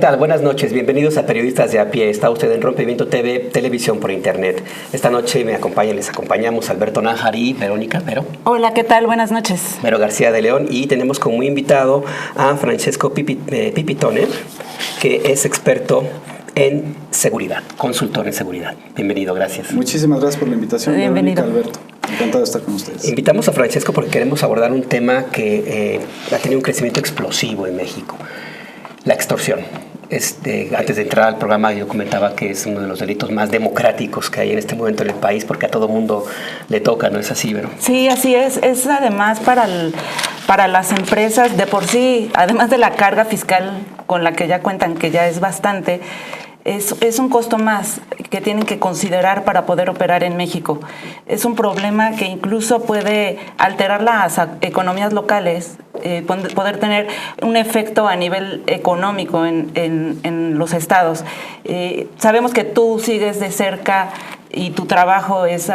tal? Buenas noches, bienvenidos a Periodistas de a Pie. Está usted en Rompimiento TV, televisión por internet. Esta noche les acompañamos Alberto Nájar y Verónica Vero. Hola, ¿qué tal? Buenas noches. Vero García de León, y tenemos como invitado a Francesco Pipitone, que es experto en seguridad, consultor en seguridad. Bienvenido, gracias. Muchísimas gracias por la invitación. Bienvenido. Verónica, Alberto. Encantado de estar con ustedes. Invitamos a Francesco porque queremos abordar un tema que ha tenido un crecimiento explosivo en México. La extorsión. Antes de entrar al programa yo comentaba que es uno de los delitos más democráticos que hay en este momento en el país, porque a todo mundo le toca, ¿no es así, Vero? Sí, así es. Es además para las empresas de por sí, además de la carga fiscal con la que ya cuentan, que ya es bastante, es un costo más que tienen que considerar para poder operar en México. Es un problema que incluso puede alterar las economías locales, poder tener un efecto a nivel económico en los estados. Sabemos que tú sigues de cerca y tu trabajo es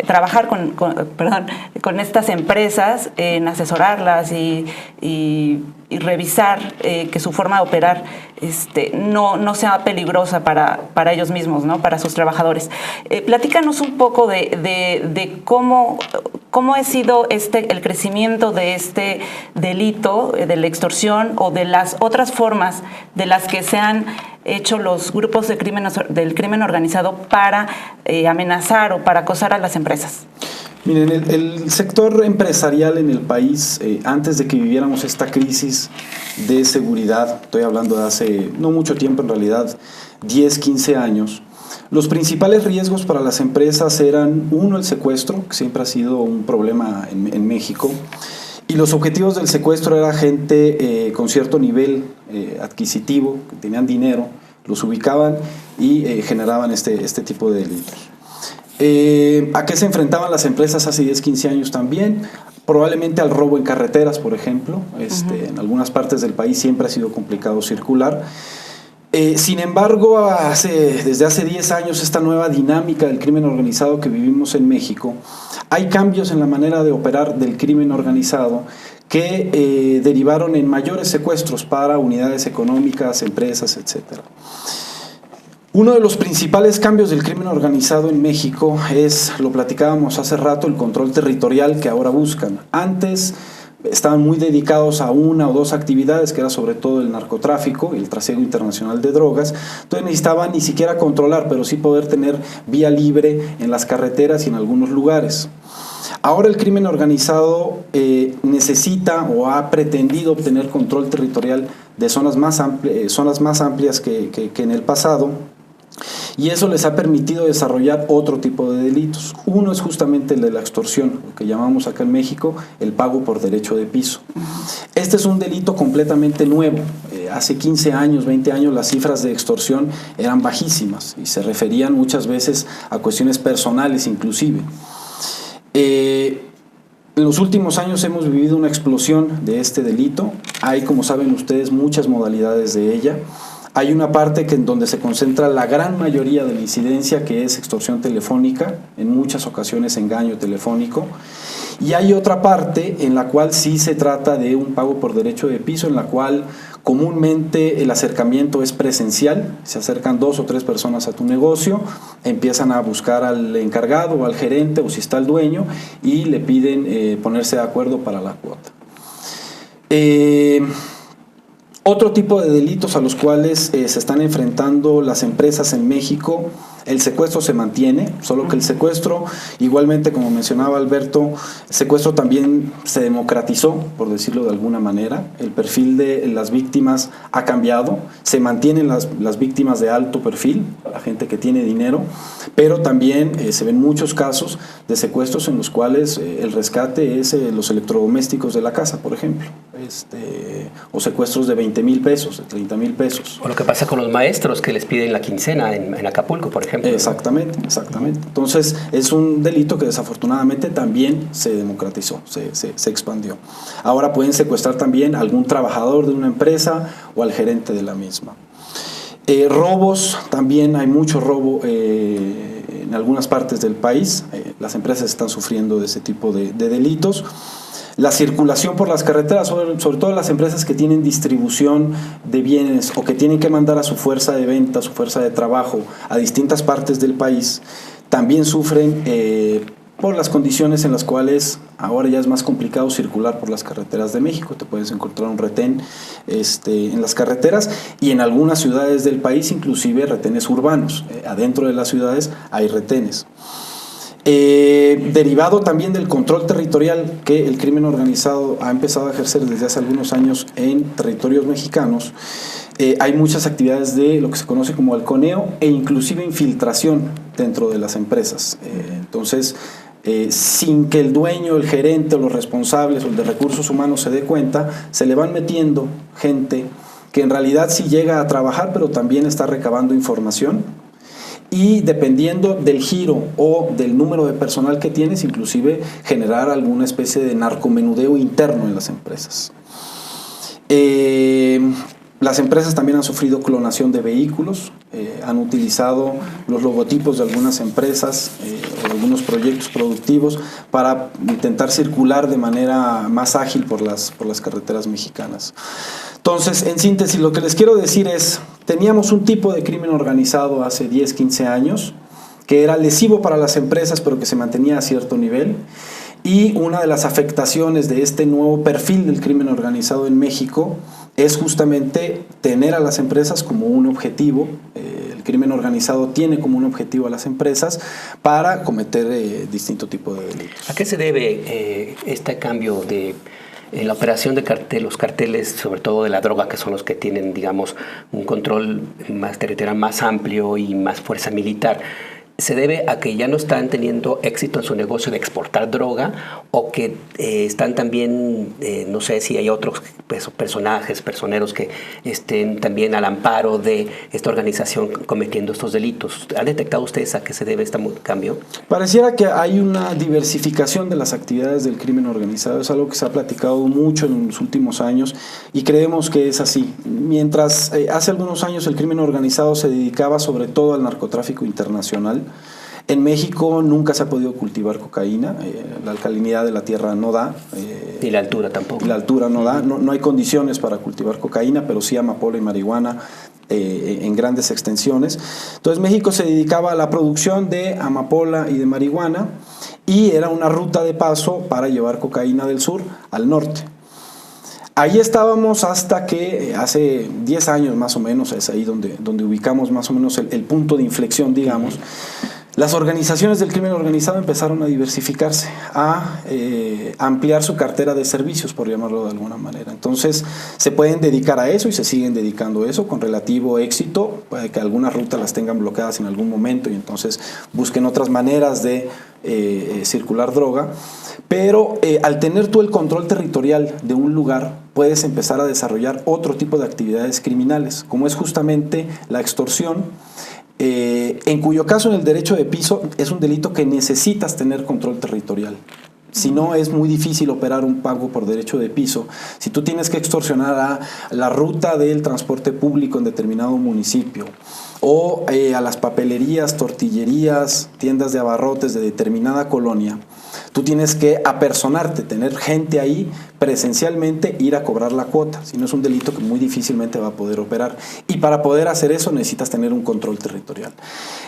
trabajar con estas empresas, en asesorarlas y revisar que su forma de operar no sea peligrosa para ellos mismos, ¿no? Para sus trabajadores. Platícanos un poco de cómo ha sido el crecimiento de este delito, de la extorsión, o de las otras formas de las que se han hecho los grupos del crimen organizado para amenazar o para acosar a las empresas. Miren, el sector empresarial en el país, antes de que viviéramos esta crisis de seguridad, estoy hablando de hace no mucho tiempo, en realidad 10, 15 años, los principales riesgos para las empresas eran, uno, el secuestro, que siempre ha sido un problema en México, y los objetivos del secuestro era gente con cierto nivel adquisitivo, que tenían dinero, los ubicaban y generaban este tipo de delitos. ¿A qué se enfrentaban las empresas hace 10, 15 años también? Probablemente al robo en carreteras, por ejemplo. En algunas partes del país siempre ha sido complicado circular. Sin embargo, desde hace 10 años, esta nueva dinámica del crimen organizado que vivimos en México, hay cambios en la manera de operar del crimen organizado que derivaron en mayores secuestros para unidades económicas, empresas, etcétera. Uno de los principales cambios del crimen organizado en México es, lo platicábamos hace rato, el control territorial que ahora buscan. Antes estaban muy dedicados a una o dos actividades, que era sobre todo el narcotráfico y el trasiego internacional de drogas. Entonces necesitaban ni siquiera controlar, pero sí poder tener vía libre en las carreteras y en algunos lugares. Ahora el crimen organizado necesita o ha pretendido obtener control territorial de zonas más amplias que en el pasado. Y eso les ha permitido desarrollar otro tipo de delitos. Uno es justamente el de la extorsión, lo que llamamos acá en México el pago por derecho de piso. Este es un delito completamente nuevo. Hace 15 años, 20 años, las cifras de extorsión eran bajísimas y se referían muchas veces a cuestiones personales inclusive. En los últimos años hemos vivido una explosión de este delito. Hay, como saben ustedes, muchas modalidades de ella. Hay una parte en donde se concentra la gran mayoría de la incidencia, que es extorsión telefónica, en muchas ocasiones engaño telefónico. Y hay otra parte en la cual sí se trata de un pago por derecho de piso, en la cual comúnmente el acercamiento es presencial. Se acercan 2 o 3 personas a tu negocio, empiezan a buscar al encargado o al gerente, o si está el dueño, y le piden ponerse de acuerdo para la cuota. Otro tipo de delitos a los cuales se están enfrentando las empresas en México, el secuestro se mantiene, solo que el secuestro, igualmente como mencionaba Alberto, el secuestro también se democratizó, por decirlo de alguna manera. El perfil de las víctimas ha cambiado, se mantienen las víctimas de alto perfil, la gente que tiene dinero, pero también se ven muchos casos de secuestros en los cuales el rescate es los electrodomésticos de la casa, por ejemplo, o secuestros de 20,000 pesos, de 30,000 pesos. O lo que pasa con los maestros que les piden la quincena en Acapulco, por ejemplo. Exactamente. Entonces es un delito que desafortunadamente también se democratizó, se expandió. Ahora pueden secuestrar también a algún trabajador de una empresa o al gerente de la misma. Robos, también hay mucho robo en algunas partes del país. Las empresas están sufriendo de ese tipo de delitos. La circulación por las carreteras, sobre todo las empresas que tienen distribución de bienes o que tienen que mandar a su fuerza de venta, su fuerza de trabajo a distintas partes del país, también sufren por las condiciones en las cuales ahora ya es más complicado circular por las carreteras de México. Te puedes encontrar un retén en las carreteras y en algunas ciudades del país, inclusive retenes urbanos. Adentro de las ciudades hay retenes. Derivado también del control territorial que el crimen organizado ha empezado a ejercer desde hace algunos años en territorios mexicanos, hay muchas actividades de lo que se conoce como halconeo e inclusive infiltración dentro de las empresas. Entonces, sin que el dueño, el gerente o los responsables o el de recursos humanos se dé cuenta, se le van metiendo gente que en realidad sí llega a trabajar, pero también está recabando información. Y dependiendo del giro o del número de personal que tienes, inclusive generar alguna especie de narcomenudeo interno en las empresas. Las empresas también han sufrido clonación de vehículos, han utilizado los logotipos de algunas empresas o algunos proyectos productivos para intentar circular de manera más ágil por las carreteras mexicanas. Entonces, en síntesis, lo que les quiero decir es, teníamos un tipo de crimen organizado hace 10, 15 años, que era lesivo para las empresas, pero que se mantenía a cierto nivel, y una de las afectaciones de este nuevo perfil del crimen organizado en México es justamente tener a las empresas como un objetivo. El crimen organizado tiene como un objetivo a las empresas para cometer distinto tipo de delitos. ¿A qué se debe este cambio de la operación de los carteles, sobre todo de la droga, que son los que tienen, digamos, un control más territorial más amplio y más fuerza militar? ¿Se debe a que ya no están teniendo éxito en su negocio de exportar droga o que están también, no sé si hay otros personeros que estén también al amparo de esta organización cometiendo estos delitos? ¿Han detectado ustedes a qué se debe este cambio? Pareciera que hay una diversificación de las actividades del crimen organizado. Es algo que se ha platicado mucho en los últimos años y creemos que es así. Mientras hace algunos años el crimen organizado se dedicaba sobre todo al narcotráfico internacional, en México nunca se ha podido cultivar cocaína, la alcalinidad de la tierra no da. Y la altura tampoco. La altura no da, no hay condiciones para cultivar cocaína, pero sí amapola y marihuana en grandes extensiones. Entonces México se dedicaba a la producción de amapola y de marihuana y era una ruta de paso para llevar cocaína del sur al norte. Ahí estábamos hasta que hace 10 años más o menos, es ahí donde ubicamos más o menos el punto de inflexión, digamos. Las organizaciones del crimen organizado empezaron a diversificarse, a ampliar su cartera de servicios, por llamarlo de alguna manera. Entonces, se pueden dedicar a eso y se siguen dedicando a eso con relativo éxito. Puede que algunas rutas las tengan bloqueadas en algún momento y entonces busquen otras maneras de circular droga. Pero al tener tú el control territorial de un lugar, puedes empezar a desarrollar otro tipo de actividades criminales, como es justamente la extorsión, en cuyo caso en el derecho de piso es un delito que necesitas tener control territorial. Si no, es muy difícil operar un pago por derecho de piso. Si tú tienes que extorsionar a la ruta del transporte público en determinado municipio o a las papelerías, tortillerías, tiendas de abarrotes de determinada colonia, tú tienes que apersonarte, tener gente ahí presencialmente, ir a cobrar la cuota. Si no, es un delito que muy difícilmente va a poder operar. Y para poder hacer eso necesitas tener un control territorial.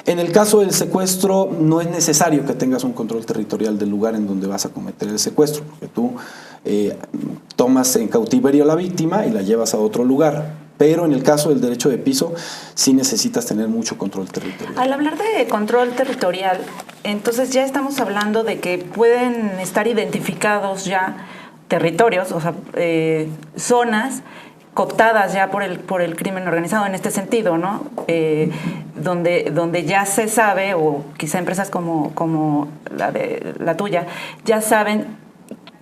En el caso del secuestro, no es necesario que tengas un control territorial del lugar en donde vas a cometer el secuestro, porque tú tomas en cautiverio a la víctima y la llevas a otro lugar. Pero en el caso del derecho de piso, sí necesitas tener mucho control territorial. Al hablar de control territorial, entonces ya estamos hablando de que pueden estar identificados ya territorios, o sea, zonas cooptadas ya por el crimen organizado en este sentido, ¿no? Donde ya se sabe, o quizá empresas como la tuya, ya saben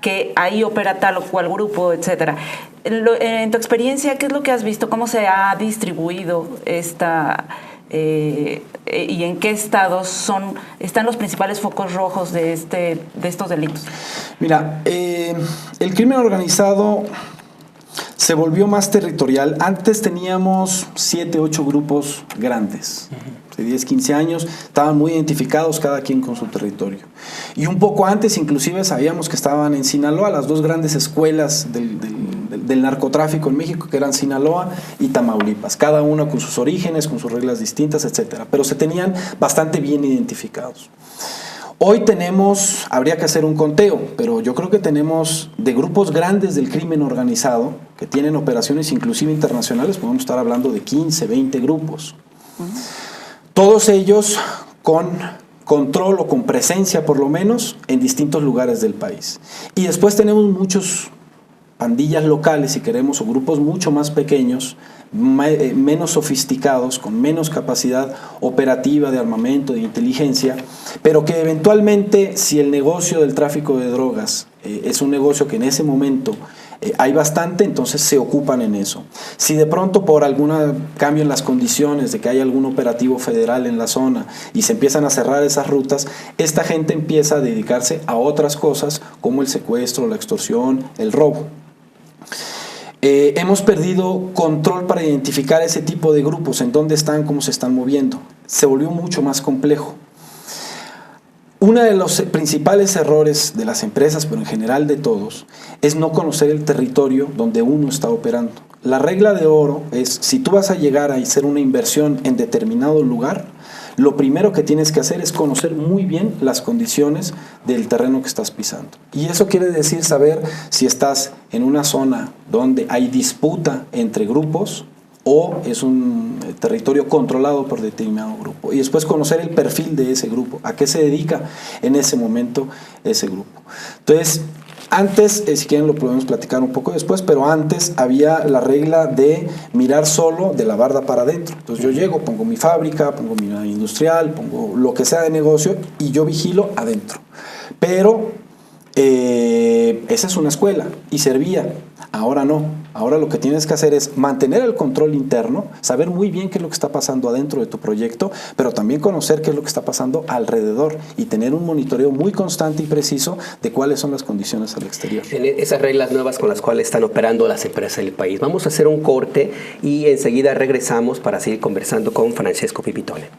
que ahí opera tal o cual grupo, etcétera. En tu experiencia, ¿qué es lo que has visto? ¿Cómo se ha distribuido esta y en qué estados están los principales focos rojos de estos delitos? Mira, el crimen organizado se volvió más territorial. Antes teníamos 7, 8 grupos grandes. De 10, 15 años, estaban muy identificados cada quien con su territorio. Y un poco antes, inclusive, sabíamos que estaban en Sinaloa las dos grandes escuelas del narcotráfico en México, que eran Sinaloa y Tamaulipas, cada una con sus orígenes, con sus reglas distintas, etcétera. Pero se tenían bastante bien identificados. Hoy tenemos, habría que hacer un conteo, pero yo creo que tenemos de grupos grandes del crimen organizado, que tienen operaciones inclusive internacionales, podemos estar hablando de 15, 20 grupos. Todos ellos con control o con presencia, por lo menos, en distintos lugares del país. Y después tenemos muchos pandillas locales, si queremos, o grupos mucho más pequeños, menos sofisticados, con menos capacidad operativa de armamento, de inteligencia, pero que eventualmente, si el negocio del tráfico de drogas es un negocio que en ese momento hay bastante, entonces se ocupan en eso. Si de pronto por algún cambio en las condiciones de que hay algún operativo federal en la zona y se empiezan a cerrar esas rutas, esta gente empieza a dedicarse a otras cosas como el secuestro, la extorsión, el robo. Hemos perdido control para identificar ese tipo de grupos, en dónde están, cómo se están moviendo. Se volvió mucho más complejo. Uno de los principales errores de las empresas, pero en general de todos, es no conocer el territorio donde uno está operando. La regla de oro es, si tú vas a llegar a hacer una inversión en determinado lugar, lo primero que tienes que hacer es conocer muy bien las condiciones del terreno que estás pisando. Y eso quiere decir saber si estás en una zona donde hay disputa entre grupos o es un territorio controlado por determinado grupo. Y después conocer el perfil de ese grupo, a qué se dedica en ese momento ese grupo. Entonces, antes, si quieren lo podemos platicar un poco después, pero antes había la regla de mirar solo de la barda para adentro. Entonces yo llego, pongo mi fábrica, pongo mi unidad industrial, pongo lo que sea de negocio y yo vigilo adentro. Pero esa es una escuela y servía. Ahora no. Ahora lo que tienes que hacer es mantener el control interno, saber muy bien qué es lo que está pasando adentro de tu proyecto, pero también conocer qué es lo que está pasando alrededor y tener un monitoreo muy constante y preciso de cuáles son las condiciones al exterior. En esas reglas nuevas con las cuales están operando las empresas del país. Vamos a hacer un corte y enseguida regresamos para seguir conversando con Francesco Pipitone.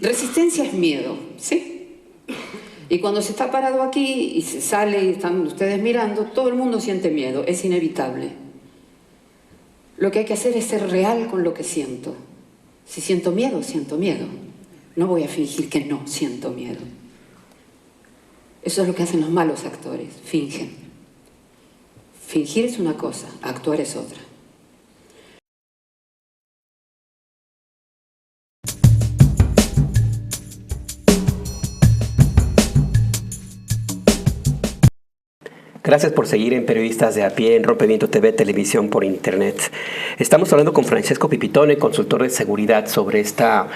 Resistencia es miedo, ¿sí? Y cuando se está parado aquí y se sale y están ustedes mirando, todo el mundo siente miedo, es inevitable. Lo que hay que hacer es ser real con lo que siento. Si siento miedo, siento miedo. No voy a fingir que no siento miedo. Eso es lo que hacen los malos actores, fingen. Fingir es una cosa, actuar es otra. Gracias por seguir en Periodistas de a Pie, en Rompeviento TV, televisión por internet. Estamos hablando con Francesco Pipitone, consultor de seguridad, sobre esta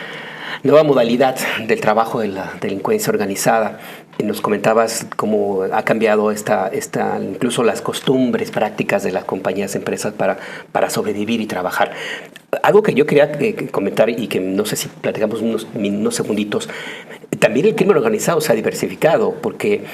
nueva modalidad del trabajo de la delincuencia organizada. Y nos comentabas cómo ha cambiado incluso las costumbres, prácticas de las compañías, empresas para sobrevivir y trabajar. Algo que yo quería comentar y que no sé si platicamos unos segunditos. También el crimen organizado se ha diversificado, porque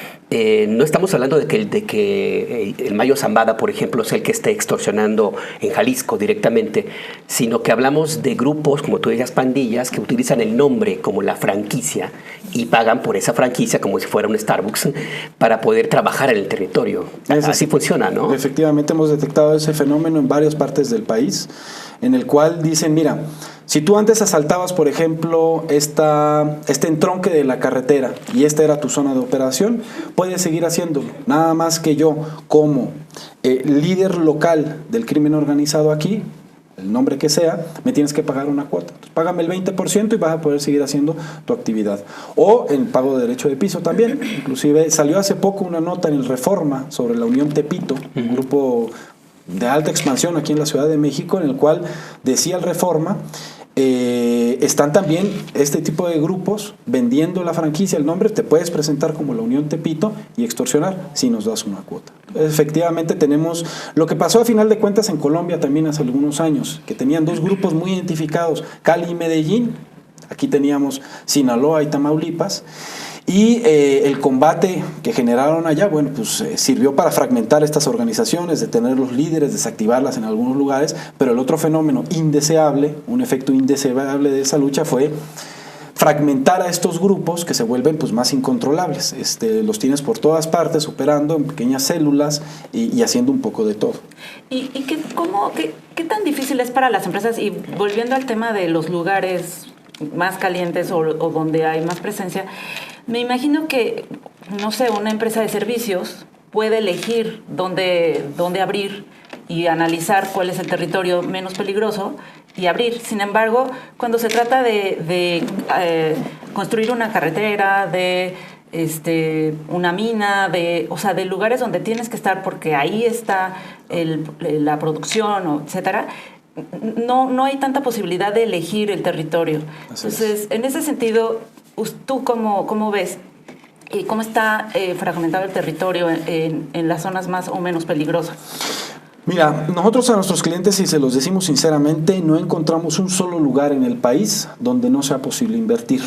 no estamos hablando de que el Mayo Zambada, por ejemplo, es el que esté extorsionando en Jalisco directamente, sino que hablamos de grupos, como tú dirías, pandillas, que utilizan el nombre como la franquicia y pagan por esa franquicia como si fuera un Starbucks para poder trabajar en el territorio. Así funciona, ¿no? Efectivamente, hemos detectado ese fenómeno en varias partes del país, en el cual dicen, mira, si tú antes asaltabas, por ejemplo, este entronque de la carretera y esta era tu zona de operación, puedes seguir haciéndolo. Nada más que yo, como líder local del crimen organizado aquí, el nombre que sea, me tienes que pagar una cuota. Entonces, págame el 20% y vas a poder seguir haciendo tu actividad. O el pago de derecho de piso también. Inclusive salió hace poco una nota en el Reforma sobre la Unión Tepito, un grupo de alta expansión aquí en la Ciudad de México, en el cual decía el Reforma, están también este tipo de grupos vendiendo la franquicia, el nombre, te puedes presentar como la Unión Tepito y extorsionar si nos das una cuota. Efectivamente tenemos lo que pasó a final de cuentas en Colombia también hace algunos años, que tenían dos grupos muy identificados, Cali y Medellín, aquí teníamos Sinaloa y Tamaulipas, y el combate que generaron allá, bueno, pues sirvió para fragmentar estas organizaciones, detener los líderes, desactivarlas en algunos lugares, pero el otro fenómeno indeseable, un efecto indeseable de esa lucha fue fragmentar a estos grupos que se vuelven pues más incontrolables. Los tienes por todas partes operando en pequeñas células y haciendo un poco de todo. ¿Y qué tan difícil es para las empresas? Y volviendo al tema de los lugares más calientes o donde hay más presencia, me imagino que, no sé, una empresa de servicios puede elegir dónde abrir y analizar cuál es el territorio menos peligroso y abrir. Sin embargo, cuando se trata de construir una carretera, de una mina, de lugares donde tienes que estar porque ahí está la producción, etcétera, no hay tanta posibilidad de elegir el territorio. Entonces, en ese sentido, ¿tú cómo ves? ¿Y cómo está fragmentado el territorio en las zonas más o menos peligrosas? Mira, nosotros a nuestros clientes, y se los decimos sinceramente, no encontramos un solo lugar en el país donde no sea posible invertir.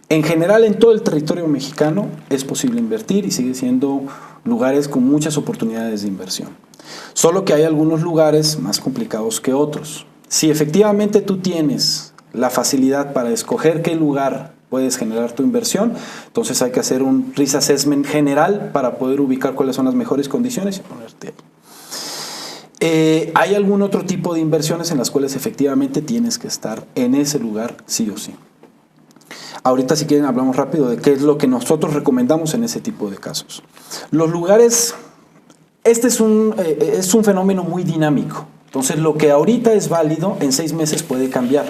En general, en todo el territorio mexicano es posible invertir y sigue siendo lugares con muchas oportunidades de inversión. Solo que hay algunos lugares más complicados que otros. Si efectivamente tú tienes la facilidad para escoger qué lugar puedes generar tu inversión, entonces hay que hacer un risk assessment general para poder ubicar cuáles son las mejores condiciones y ponerte ahí. Hay algún otro tipo de inversiones en las cuales efectivamente tienes que estar en ese lugar sí o sí. Ahorita, si quieren, hablamos rápido de qué es lo que nosotros recomendamos en ese tipo de casos. Los lugares, es un fenómeno muy dinámico. Entonces, lo que ahorita es válido, en 6 meses puede cambiar.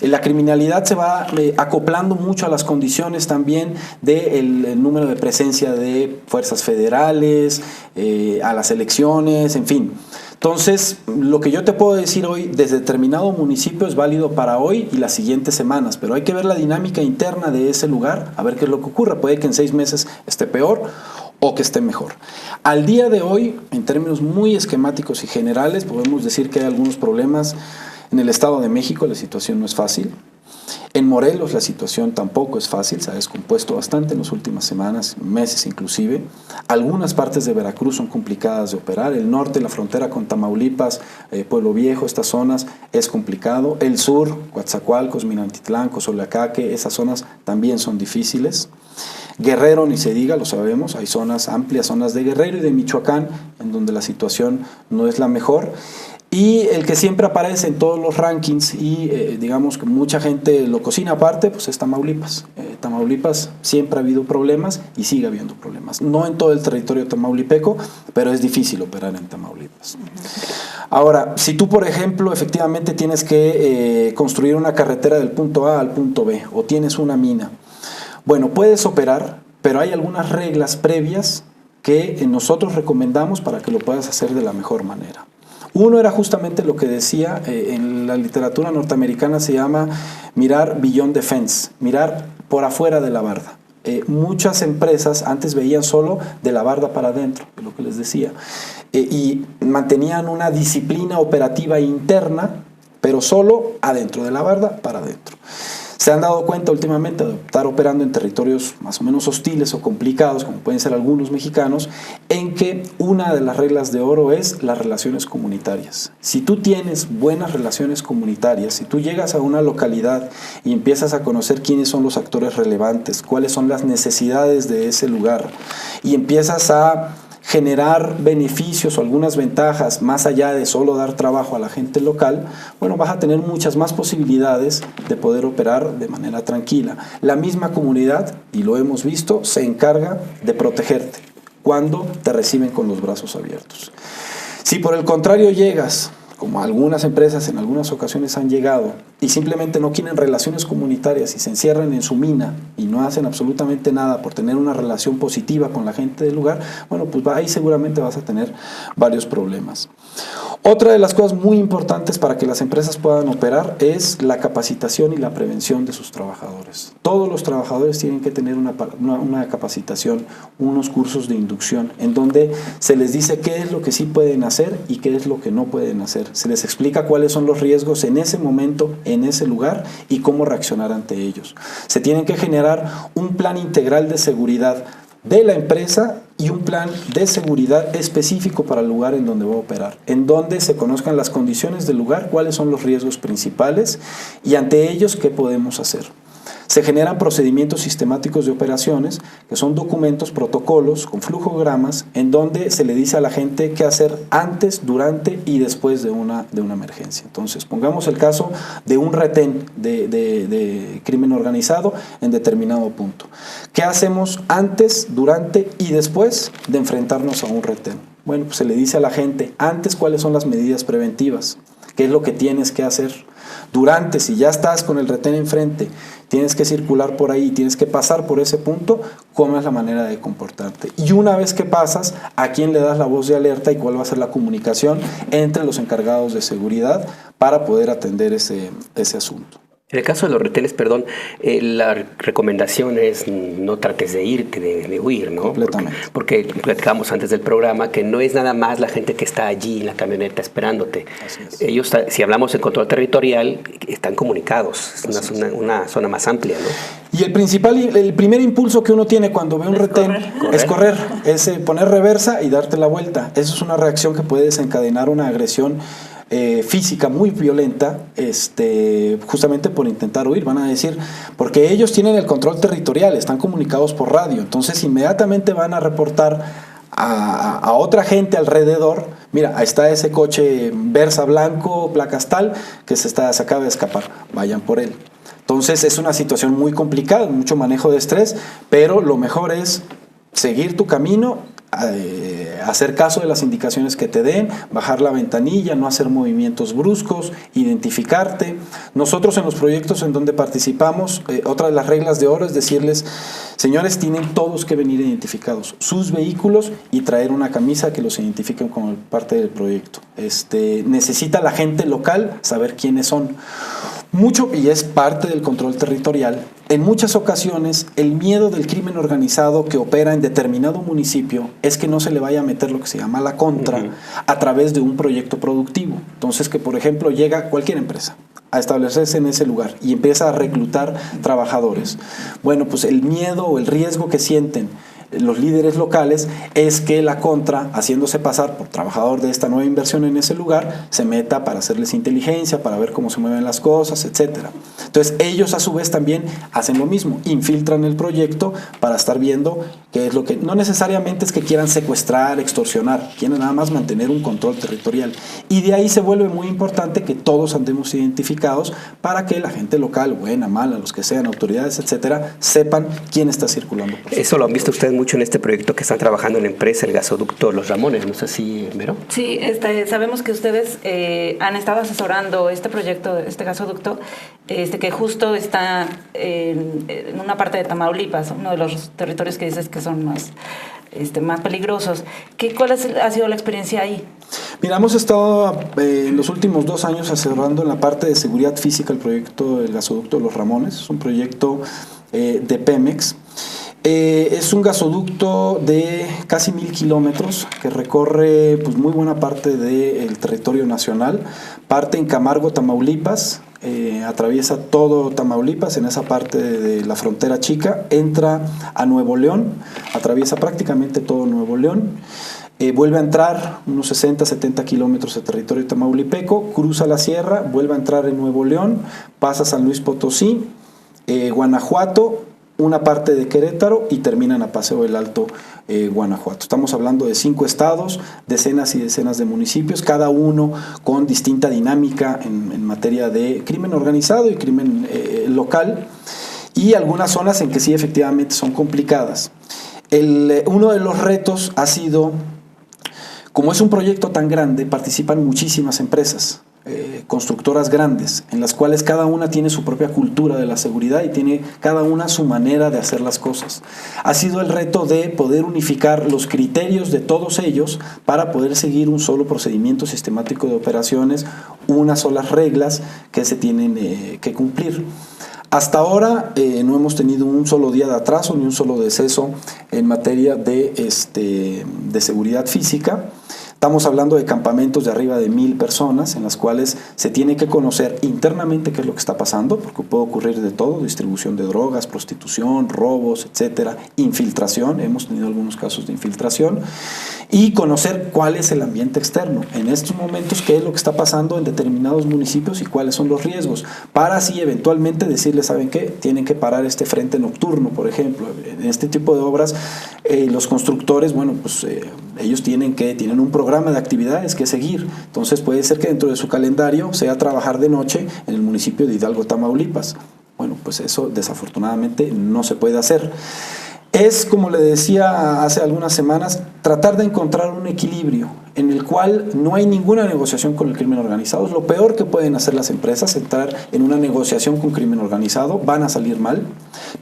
La criminalidad se va acoplando mucho a las condiciones también del número de presencia de fuerzas federales, a las elecciones, en fin. Entonces, lo que yo te puedo decir hoy desde determinado municipio es válido para hoy y las siguientes semanas, pero hay que ver la dinámica interna de ese lugar, a ver qué es lo que ocurra. Puede que en 6 meses esté peor o que esté mejor. Al día de hoy, en términos muy esquemáticos y generales, podemos decir que hay algunos problemas. En el Estado de México la situación no es fácil. En Morelos la situación tampoco es fácil, se ha descompuesto bastante en las últimas semanas, meses inclusive. Algunas partes de Veracruz son complicadas de operar. El norte, la frontera con Tamaulipas, Pueblo Viejo, estas zonas es complicado. El sur, Coatzacoalcos, Minatitlán, Cozoleacaque, esas zonas también son difíciles. Guerrero, ni se diga, lo sabemos, hay zonas, amplias zonas de Guerrero y de Michoacán en donde la situación no es la mejor. Y el que siempre aparece en todos los rankings y digamos que mucha gente lo cocina aparte, pues es Tamaulipas. Tamaulipas siempre ha habido problemas y sigue habiendo problemas. No en todo el territorio tamaulipeco, pero es difícil operar en Tamaulipas. Ahora, si tú, por ejemplo, efectivamente tienes que construir una carretera del punto A al punto B o tienes una mina, bueno, puedes operar, pero hay algunas reglas previas que nosotros recomendamos para que lo puedas hacer de la mejor manera. Uno era justamente lo que decía, en la literatura norteamericana se llama mirar beyond the fence, mirar por afuera de la barda. Muchas empresas antes veían solo de la barda para adentro, es lo que les decía, y mantenían una disciplina operativa interna, pero solo adentro de la barda para adentro. se han dado cuenta últimamente de estar operando en territorios más o menos hostiles o complicados, como pueden ser algunos mexicanos, en que una de las reglas de oro es las relaciones comunitarias. Si tú tienes buenas relaciones comunitarias, si tú llegas a una localidad y empiezas a conocer quiénes son los actores relevantes, cuáles son las necesidades de ese lugar, y empiezas a generar beneficios o algunas ventajas más allá de solo dar trabajo a la gente local, bueno, vas a tener muchas más posibilidades de poder operar de manera tranquila. La misma comunidad, y lo hemos visto, se encarga de protegerte cuando te reciben con los brazos abiertos. Si por el contrario llegas, como algunas empresas en algunas ocasiones han llegado, y simplemente no quieren relaciones comunitarias y se encierran en su mina y no hacen absolutamente nada por tener una relación positiva con la gente del lugar, bueno, pues ahí seguramente vas a tener varios problemas. Otra de las cosas muy importantes para que las empresas puedan operar es la capacitación y la prevención de sus trabajadores. Todos los trabajadores tienen que tener una capacitación, unos cursos de inducción, en donde se les dice qué es lo que sí pueden hacer y qué es lo que no pueden hacer. Se les explica cuáles son los riesgos en ese momento, en ese lugar, y cómo reaccionar ante ellos. Se tienen que generar un plan integral de seguridad de la empresa y un plan de seguridad específico para el lugar en donde va a operar, en donde se conozcan las condiciones del lugar, cuáles son los riesgos principales y ante ellos qué podemos hacer. Se generan procedimientos sistemáticos de operaciones, que son documentos, protocolos con flujogramas, en donde se le dice a la gente qué hacer antes, durante y después de una emergencia. Entonces, pongamos el caso de un retén de crimen organizado en determinado punto. ¿Qué hacemos antes, durante y después de enfrentarnos a un retén? Bueno, pues se le dice a la gente antes cuáles son las medidas preventivas, qué es lo que tienes que hacer. Durante, si ya estás con el retén enfrente, tienes que circular por ahí, tienes que pasar por ese punto, ¿cómo es la manera de comportarte? Y una vez que pasas, ¿a quién le das la voz de alerta y cuál va a ser la comunicación entre los encargados de seguridad para poder atender ese asunto? En el caso de los retenes, perdón, la recomendación es no trates de irte, de huir, ¿no? Completamente. Porque platicábamos antes del programa que no es nada más la gente que está allí en la camioneta esperándote. Así es. Ellos, si hablamos de control territorial, están comunicados. Es una zona más amplia, ¿no? Y el primer impulso que uno tiene cuando ve un retén es correr, es poner reversa y darte la vuelta. Eso es una reacción que puede desencadenar una agresión física muy violenta, justamente por intentar huir. Van a decir, porque ellos tienen el control territorial, están comunicados por radio, entonces inmediatamente van a reportar a otra gente alrededor: mira, ahí está ese coche Versa blanco, placas tal, que se acaba de escapar, vayan por él. Entonces es una situación muy complicada, mucho manejo de estrés, pero lo mejor es seguir tu camino, hacer caso de las indicaciones que te den, bajar la ventanilla, no hacer movimientos bruscos, identificarte. Nosotros en los proyectos en donde participamos, otra de las reglas de oro es decirles: señores, tienen todos que venir identificados, sus vehículos, y traer una camisa que los identifiquen como parte del proyecto. Necesita la gente local saber quiénes son. Mucho, y es parte del control territorial, en muchas ocasiones el miedo del crimen organizado que opera en determinado municipio es que no se le vaya a meter lo que se llama la contra a través de un proyecto productivo. Entonces, que por ejemplo llega cualquier empresa a establecerse en ese lugar y empieza a reclutar trabajadores. Bueno, pues el miedo o el riesgo que sienten los líderes locales es que la contra, haciéndose pasar por trabajador de esta nueva inversión en ese lugar, se meta para hacerles inteligencia, para ver cómo se mueven las cosas, etcétera. Entonces ellos a su vez también hacen lo mismo, infiltran el proyecto para estar viendo qué es lo que... No necesariamente es que quieran secuestrar, extorsionar, quieren nada más mantener un control territorial. Y de ahí se vuelve muy importante que todos andemos identificados para que la gente local, buena, mala, los que sean, autoridades, etcétera, sepan quién está circulando. Eso lo han visto ustedes mucho en este proyecto que están trabajando en la empresa, el gasoducto Los Ramones, ¿no es así, Vero? Sí, sabemos que ustedes han estado asesorando este proyecto, este gasoducto, que justo está en una parte de Tamaulipas, uno de los territorios que dices que son más peligrosos. ¿Cuál ha sido la experiencia ahí? Mira, hemos estado en los últimos 2 años asesorando en la parte de seguridad física el proyecto del gasoducto Los Ramones. Es un proyecto de Pemex. Es un gasoducto de casi 1,000 kilómetros que recorre pues muy buena parte del territorio nacional. Parte en Camargo, Tamaulipas, atraviesa todo Tamaulipas, en esa parte de la frontera chica, entra a Nuevo León, atraviesa prácticamente todo Nuevo León, vuelve a entrar unos 60, 70 kilómetros de territorio tamaulipeco, cruza la sierra, vuelve a entrar en Nuevo León, pasa San Luis Potosí, Guanajuato, una parte de Querétaro y terminan a Paseo del Alto, Guanajuato. Estamos hablando de 5 estados, decenas y decenas de municipios, cada uno con distinta dinámica en materia de crimen organizado y crimen local, y algunas zonas en que sí efectivamente son complicadas. Uno de los retos ha sido, como es un proyecto tan grande, participan muchísimas empresas, constructoras grandes, en las cuales cada una tiene su propia cultura de la seguridad y tiene cada una su manera de hacer las cosas. Ha sido el reto de poder unificar los criterios de todos ellos para poder seguir un solo procedimiento sistemático de operaciones, unas solas reglas que se tienen que cumplir. Hasta ahora no hemos tenido un solo día de atraso ni un solo deceso en materia de seguridad física. Estamos hablando de campamentos de arriba de 1,000 personas en las cuales se tiene que conocer internamente qué es lo que está pasando, porque puede ocurrir de todo: distribución de drogas, prostitución, robos, etcétera, infiltración, hemos tenido algunos casos de infiltración, y conocer cuál es el ambiente externo en estos momentos, qué es lo que está pasando en determinados municipios y cuáles son los riesgos, para así eventualmente decirles, ¿saben qué? Tienen que parar este frente nocturno, por ejemplo. En este tipo de obras, los constructores, bueno, pues ellos tienen un programa de actividades que seguir. Entonces puede ser que dentro de su calendario sea trabajar de noche en el municipio de Hidalgo, Tamaulipas. Bueno, pues eso desafortunadamente no se puede hacer. Es, como le decía hace algunas semanas, tratar de encontrar un equilibrio en el cual no hay ninguna negociación con el crimen organizado. Es lo peor que pueden hacer las empresas, entrar en una negociación con crimen organizado, van a salir mal,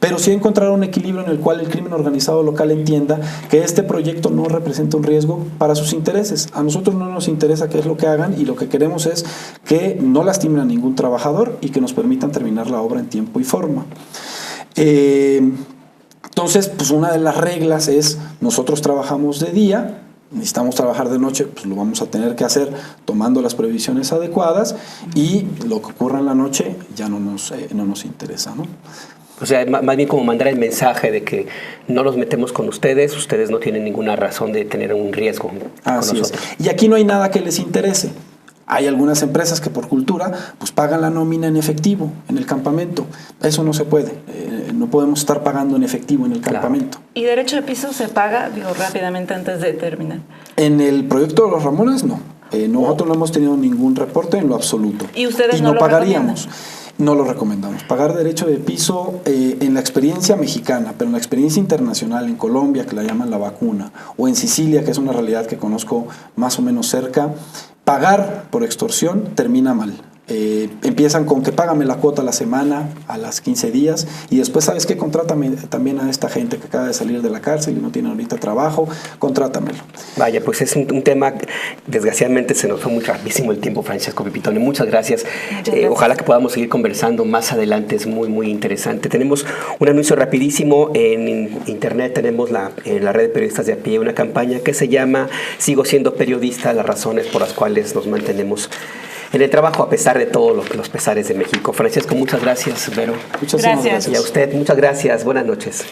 pero sí encontrar un equilibrio en el cual el crimen organizado local entienda que este proyecto no representa un riesgo para sus intereses. A nosotros no nos interesa qué es lo que hagan, y lo que queremos es que no lastimen a ningún trabajador y que nos permitan terminar la obra en tiempo y forma. Entonces, pues una de las reglas es: nosotros trabajamos de día, necesitamos trabajar de noche, pues lo vamos a tener que hacer tomando las previsiones adecuadas, y lo que ocurra en la noche ya no nos interesa, ¿no? O sea, más bien como mandar el mensaje de que no nos metemos con ustedes no tienen ninguna razón de tener un riesgo con nosotros. Y aquí no hay nada que les interese. Hay algunas empresas que por cultura pues pagan la nómina en efectivo en el campamento. Eso no se puede. No podemos estar pagando en efectivo en el campamento. ¿Y derecho de piso se paga, rápidamente antes de terminar? En el proyecto de los Ramones, no. Nosotros no hemos tenido ningún reporte en lo absoluto. ¿Y ustedes no lo pagaríamos? No lo recomendamos. Pagar derecho de piso en la experiencia mexicana, pero en la experiencia internacional, en Colombia, que la llaman la vacuna, o en Sicilia, que es una realidad que conozco más o menos cerca, pagar por extorsión termina mal. Empiezan con que págame la cuota a la semana, a las 15 días, y después, ¿sabes qué? Contrátame también a esta gente que acaba de salir de la cárcel y no tiene ahorita trabajo, contrátamelo. Vaya, pues es un tema, desgraciadamente se nos fue muy rapidísimo el tiempo, Francesco Pipitone. Muchas gracias. Ojalá que podamos seguir conversando más adelante, es muy, muy interesante. Tenemos un anuncio rapidísimo en internet, tenemos en la red de periodistas de a pie una campaña que se llama Sigo siendo periodista, las razones por las cuales nos mantenemos en el trabajo a pesar de todos los pesares de México. Francesco, muchas gracias. Vero. Muchas gracias. Y a usted, muchas gracias. Buenas noches.